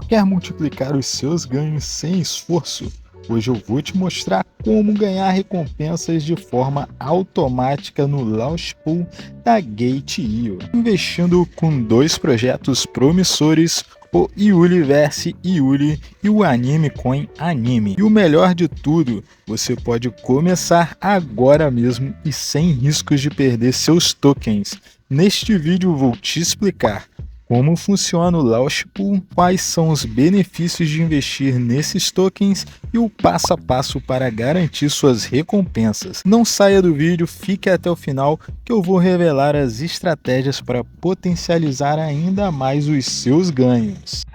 Quer multiplicar os seus ganhos sem esforço? Hoje eu vou te mostrar como ganhar recompensas de forma automática no Launch Pool da Gate.io. Investindo com dois projetos promissores, o Yuliverse Yuli e o Anime Coin Anime. E o melhor de tudo, você pode começar agora mesmo e sem riscos de perder seus tokens. Neste vídeo vou te explicar como funciona o Launch Pool, quais são os benefícios de investir nesses tokens e o passo a passo para garantir suas recompensas. Não saia do vídeo, fique até o final que eu vou revelar as estratégias para potencializar ainda mais os seus ganhos.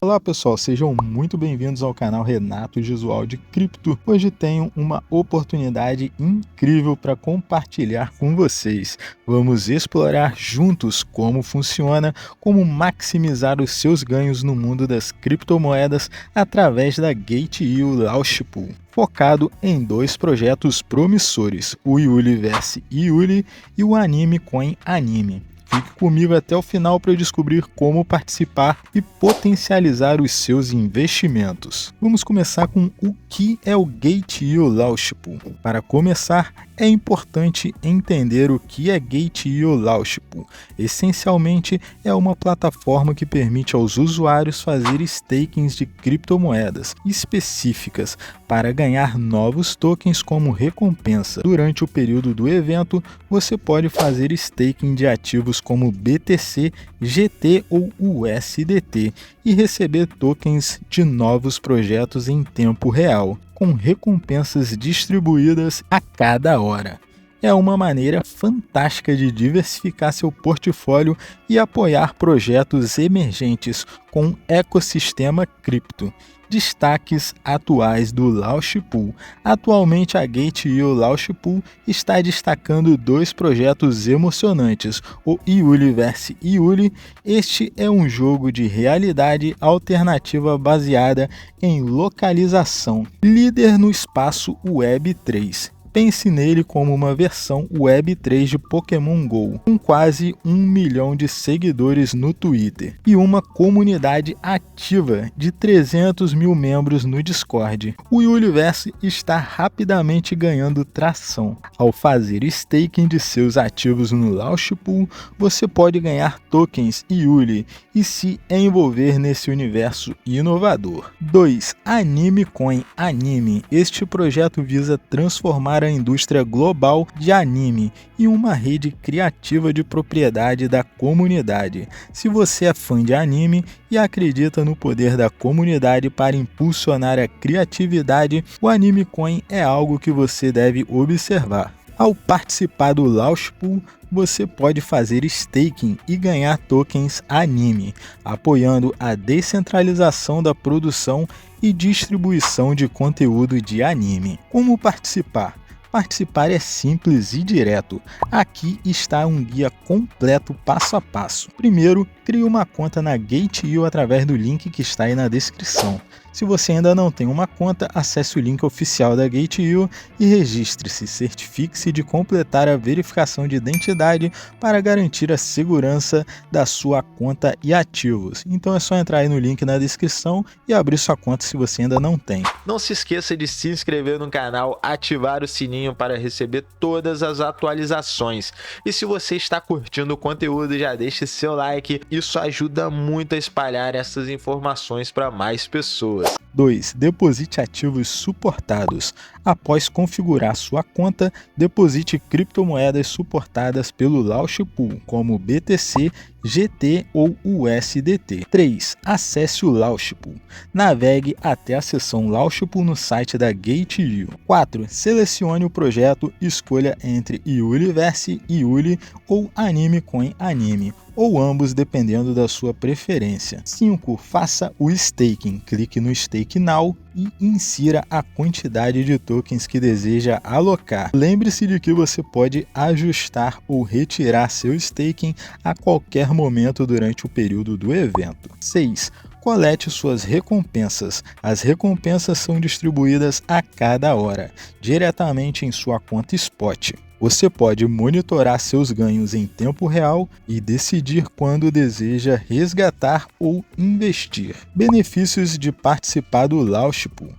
Olá pessoal, sejam muito bem-vindos ao canal Renato Gisual de Cripto. Hoje tenho uma oportunidade incrível para compartilhar com vocês. Vamos explorar juntos como funciona, como maximizar os seus ganhos no mundo das criptomoedas através da Gate.io Launch Pool, focado em dois projetos promissores, o Yuliverse Yuli e o Anime Coin Anime. Fique comigo até o final para descobrir como participar e potencializar os seus investimentos. Vamos começar com o que é o Gate.io Launch Pool. Para começar, é importante entender o que é Gate.io Launch Pool. Essencialmente, é uma plataforma que permite aos usuários fazer stakings de criptomoedas específicas para ganhar novos tokens como recompensa. Durante o período do evento, você pode fazer staking de ativos como BTC, GT ou USDT e receber tokens de novos projetos em tempo real, com recompensas distribuídas a cada hora. É uma maneira fantástica de diversificar seu portfólio e apoiar projetos emergentes com o ecossistema cripto. Destaques atuais do Launch Pool. Atualmente a Gate.io Launch Pool está destacando dois projetos emocionantes, o Yuliverse Yuli. Este é um jogo de realidade alternativa baseada em localização, líder no espaço Web3. Pense nele como uma versão Web3 de Pokémon GO, com quase 1 milhão de seguidores no Twitter e uma comunidade ativa de 300 mil membros no Discord. O Yuliverse está rapidamente ganhando tração. Ao fazer staking de seus ativos no Launch Pool, você pode ganhar tokens Yuli e se envolver nesse universo inovador. 2. Anime Coin Anime. Este projeto visa transformar a indústria global de anime em uma rede criativa de propriedade da comunidade. Se você é fã de anime e acredita no poder da comunidade para impulsionar a criatividade, o Anime Coin é algo que você deve observar. Ao participar do Launch Pool, você pode fazer staking e ganhar tokens anime, apoiando a descentralização da produção e distribuição de conteúdo de anime. Como participar? Participar é simples e direto. Aqui está um guia completo passo a passo. Primeiro, crie uma conta na Gate.io através do link que está aí na descrição. Se você ainda não tem uma conta, acesse o link oficial da Gate.io e registre-se. Certifique-se de completar a verificação de identidade para garantir a segurança da sua conta e ativos. Então é só entrar aí no link na descrição e abrir sua conta se você ainda não tem. Não se esqueça de se inscrever no canal, ativar o sininho para receber todas as atualizações. E se você está curtindo o conteúdo, já deixe seu like. Isso ajuda muito a espalhar essas informações para mais pessoas. 2. Deposite ativos suportados. Após configurar sua conta, deposite criptomoedas suportadas pelo Launch Pool, como BTC, GT ou USDT. 3. Acesse o Launch Pool. Navegue até a seção Launch Pool no site da Gate.io. 4. Selecione o projeto e escolha entre Yuliverse Yuli ou Anime Coin Anime, ou ambos dependendo da sua preferência. 5. Faça o staking. Clique no Stake Now e insira a quantidade de tokens que deseja alocar. Lembre-se de que você pode ajustar ou retirar seu staking a qualquer momento durante o período do evento. 6. Colete suas recompensas. As recompensas são distribuídas a cada hora, diretamente em sua conta Spot. Você pode monitorar seus ganhos em tempo real e decidir quando deseja resgatar ou investir. Benefícios de participar do Launch Pool.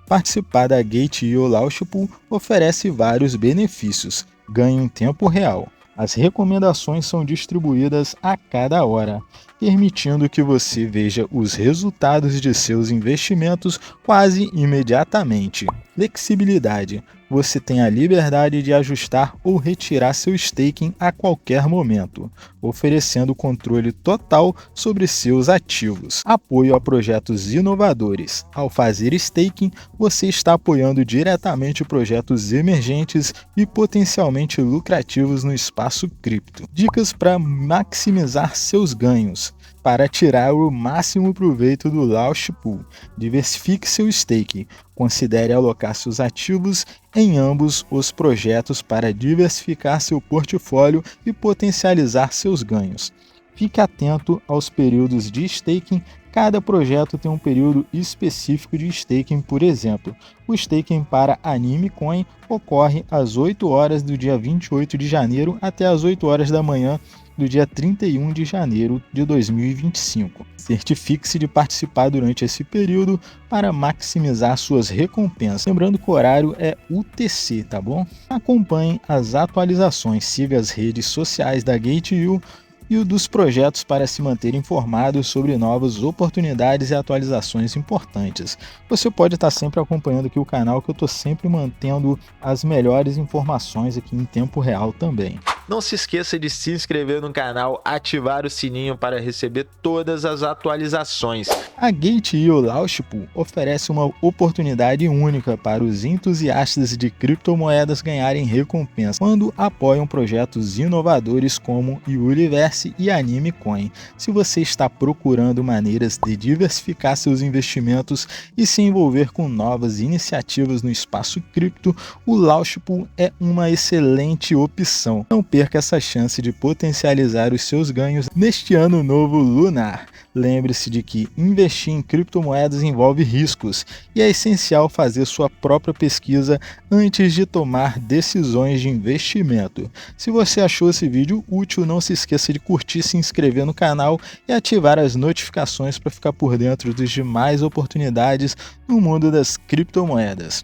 Participar da Gate.io Launch Pool oferece vários benefícios. Ganho em tempo real. As recomendações são distribuídas a cada hora, permitindo que você veja os resultados de seus investimentos quase imediatamente. Flexibilidade. Você tem a liberdade de ajustar ou retirar seu staking a qualquer momento, oferecendo controle total sobre seus ativos. Apoio a projetos inovadores. Ao fazer staking, você está apoiando diretamente projetos emergentes e potencialmente lucrativos no espaço cripto. Dicas para maximizar seus ganhos. Para tirar o máximo proveito do Launch Pool, diversifique seu stake. Considere alocar seus ativos em ambos os projetos para diversificar seu portfólio e potencializar seus ganhos. Fique atento aos períodos de staking. Cada projeto tem um período específico de staking, por exemplo. O staking para Anime Coin ocorre às 8 horas do dia 28 de janeiro até às 8 horas da manhã do dia 31 de janeiro de 2025. Certifique-se de participar durante esse período para maximizar suas recompensas. Lembrando que o horário é UTC, tá bom? Acompanhe as atualizações, siga as redes sociais da Gate.io e o dos projetos para se manter informado sobre novas oportunidades e atualizações importantes. Você pode estar sempre acompanhando aqui o canal, que eu estou sempre mantendo as melhores informações aqui em tempo real também. Não se esqueça de se inscrever no canal, ativar o sininho para receber todas as atualizações. A Gate.io Launch Pool oferece uma oportunidade única para os entusiastas de criptomoedas ganharem recompensa quando apoiam projetos inovadores como Universe e Anime Coin. Se você está procurando maneiras de diversificar seus investimentos e se envolver com novas iniciativas no espaço cripto, o Launch Pool é uma excelente opção. Não perca essa chance de potencializar os seus ganhos neste ano novo lunar. Lembre-se de que investir em criptomoedas envolve riscos e é essencial fazer sua própria pesquisa antes de tomar decisões de investimento. Se você achou esse vídeo útil, não se esqueça de curtir, se inscrever no canal e ativar as notificações para ficar por dentro das demais oportunidades no mundo das criptomoedas.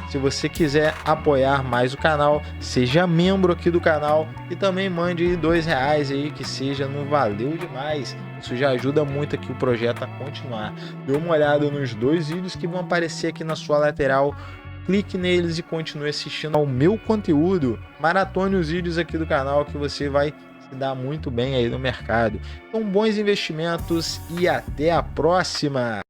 Se você quiser apoiar mais o canal, seja membro aqui do canal e também mande R$2 aí, que seja, não valeu demais. Isso já ajuda muito aqui o projeto a continuar. Dê uma olhada nos 2 vídeos que vão aparecer aqui na sua lateral. Clique neles e continue assistindo ao meu conteúdo. Maratone os vídeos aqui do canal que você vai se dar muito bem aí no mercado. Então, bons investimentos e até a próxima!